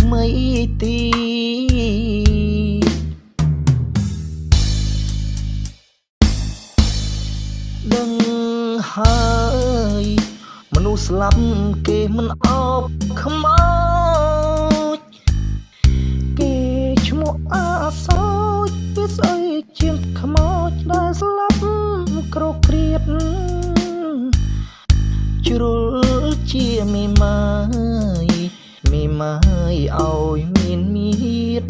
ថ្មីទីដឹងហើយមនុស្សស្លាប់គេមិនអោបខ្មោចគេឈ្មោះអាសោចវាស្អីជាងខ្មោចដែលស្លាប់ក្រគ្រៀតជ្រុលជាមេម៉ាយមេម៉ាយឲ្យមានមៀត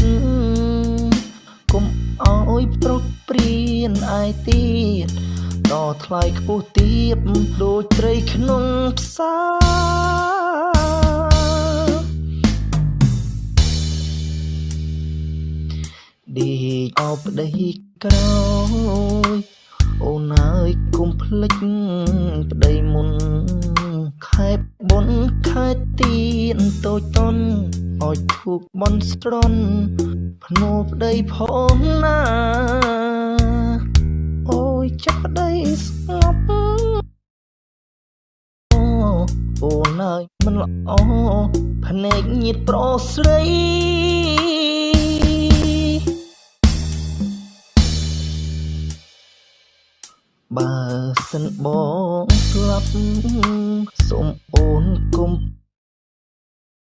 កុំឲ្យប្រុសព្រៀនអាយទៀតដល់ថ្លៃខ្ពស់ទៀបដូចត្រីក្នុងផ្សារដេកអោបប្តីក្រោយអូនអើយគុំភ្លេចប្តីមុនខែបុណ្យខែទៀនតូចតន់ឲ្យធូកបន់ស្រន់ភ្នោប្តីផងណាអូយចាប់ប្តីស្ងប់អូនអើយមិនល្អភ្នែកញៀតប្រុសស្រីបើសិនបងស្លាប់សូមអូនកុំ